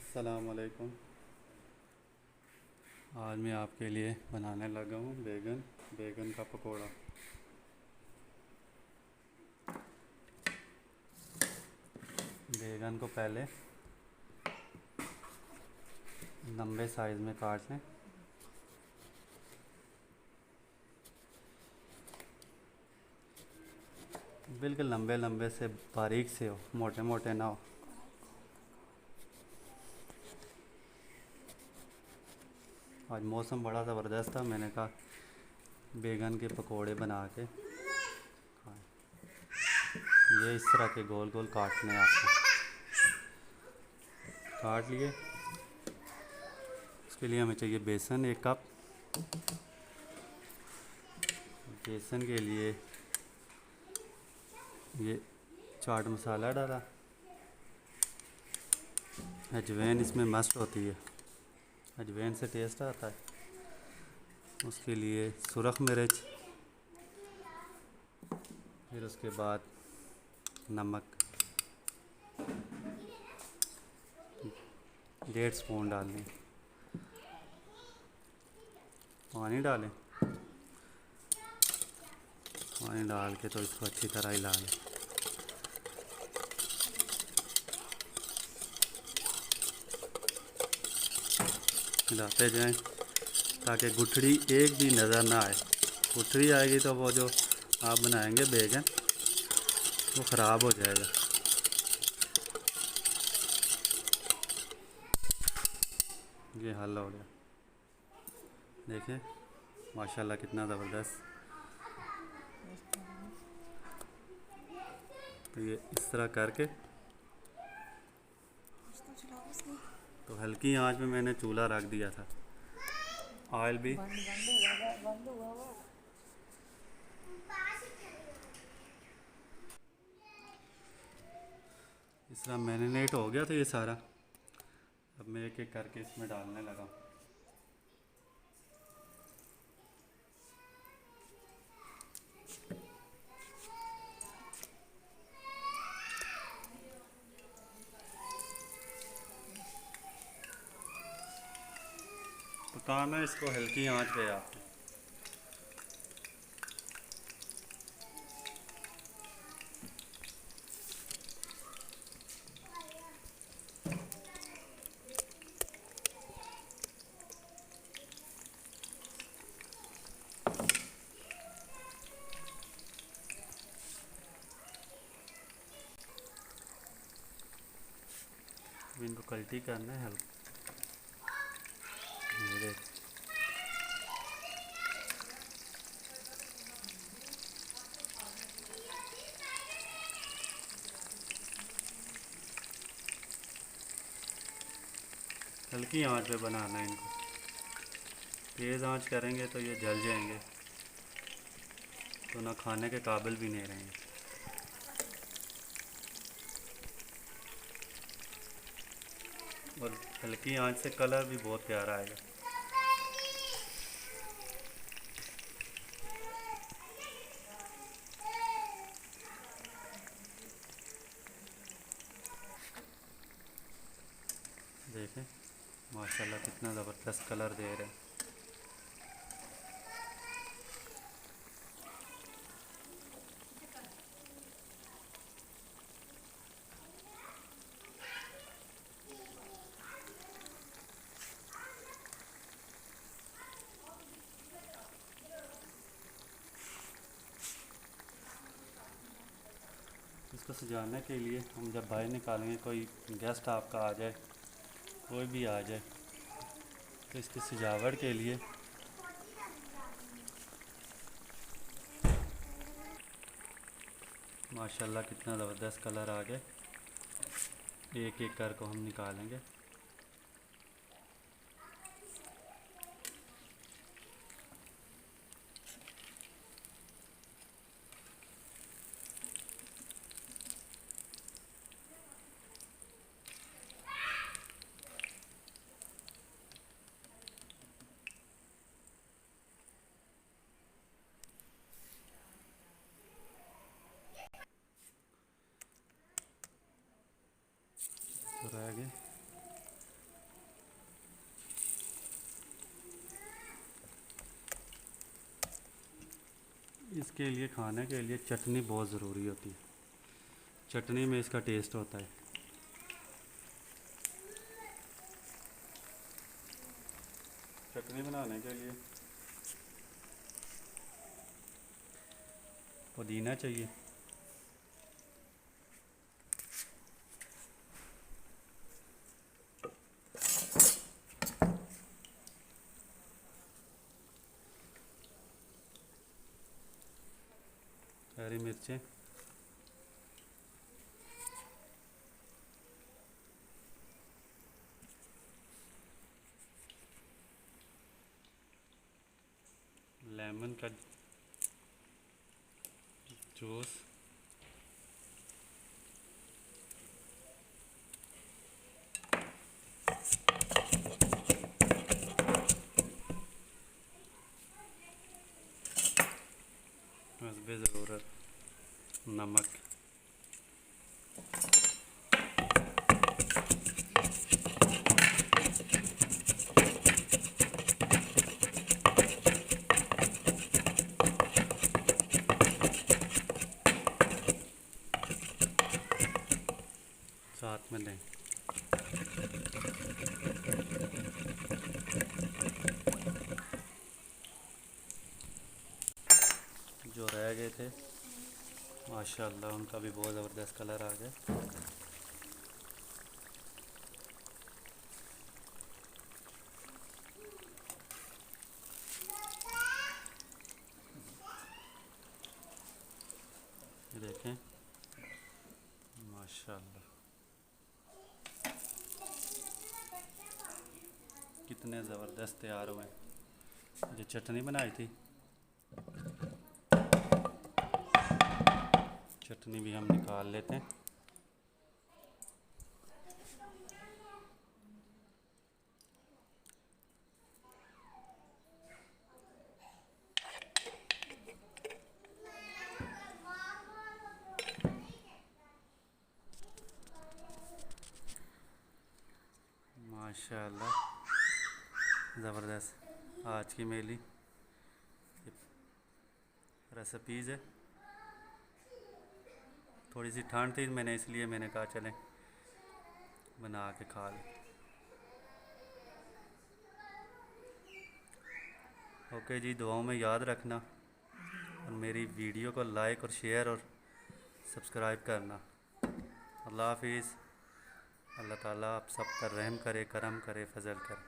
अस्सलाम वालेकुम। आज मैं आपके लिए बनाने लगा हूँ बैगन का पकोड़ा। बैगन को पहले लंबे साइज़ में काट लें। बिल्कुल लंबे लंबे से, बारीक से हो, मोटे मोटे ना हो। आज मौसम बड़ा ज़बरदस्त था, मैंने कहा बैगन के पकोड़े बना के खाएं। ये इस तरह के गोल गोल काटने हैं आपको। काट लिए। उसके लिए हमें चाहिए बेसन 1 कप। बेसन के लिए ये चाट मसाला डाला। अजवाइन इसमें मस्ट होती है, अजवाइन से टेस्ट आता है। उसके लिए सुरख मिर्च, फिर उसके बाद नमक 1.5 स्पून डालनी। पानी डालें। पानी डाल के तो इसको अच्छी तरह हिला लें। हिलाते जाएं ताकि गुठड़ी एक भी नज़र ना आए। गुठड़ी आएगी तो वो जो आप बनाएंगे बैगन वो ख़राब हो जाएगा। ये हल हो गया, देखें माशाल्लाह कितना ज़बरदस्त। तो ये इस तरह करके तो हल्की आंच में मैंने चूल्हा रख दिया था। ऑयल भी इस तरह मैरिनेट हो गया था ये सारा। अब मैं एक एक करके इसमें डालने लगा। पकाना इसको हल्की आंच पे आपको। इनको कल्टी करना है हल्का। मेरे हल्की आंच पे बनाना है इनको। तेज़ आंच करेंगे तो ये जल जाएंगे, तो ना खाने के काबिल भी नहीं रहेंगे। और हल्की आंच से कलर भी बहुत प्यारा आएगा। देखें माशाल्लाह कितना ज़बरदस्त कलर दे रहे हैं। इसको सजाने के लिए हम जब बाहर निकालेंगे, कोई गेस्ट आपका आ जाए, कोई भी आ जाए, तो इसकी सजावट के लिए माशाल्लाह कितना ज़बरदस्त कलर आ गया। एक एक कर को हम निकालेंगे। तो रह गए इसके लिए खाने के लिए चटनी बहुत ज़रूरी होती है। चटनी में इसका टेस्ट होता है। चटनी बनाने के लिए पुदीना चाहिए, हरी मिर्चें, लेमन का जूस, हस्बे ज़रूरत नमक, साथ में दें। जो रह गए थे माशाल्लाह उनका भी बहुत ज़बरदस्त कलर आ गया। देखें माशाल्लाह कितने ज़बरदस्त तैयार हुए। जो चटनी बनाई थी, चटनी भी हम निकाल लेते हैं। माशाल्लाह ज़बरदस्त आज की मेरी रेसिपीज़ है। थोड़ी सी ठंड थी, इसलिए मैंने कहा चलें बना के खा लें। ओके जी, दुआओं में याद रखना और मेरी वीडियो को लाइक और शेयर और सब्सक्राइब करना। अल्लाह हाफिज़। अल्लाह ताला आप सब पर रहम करे, करम करे, फजल करे।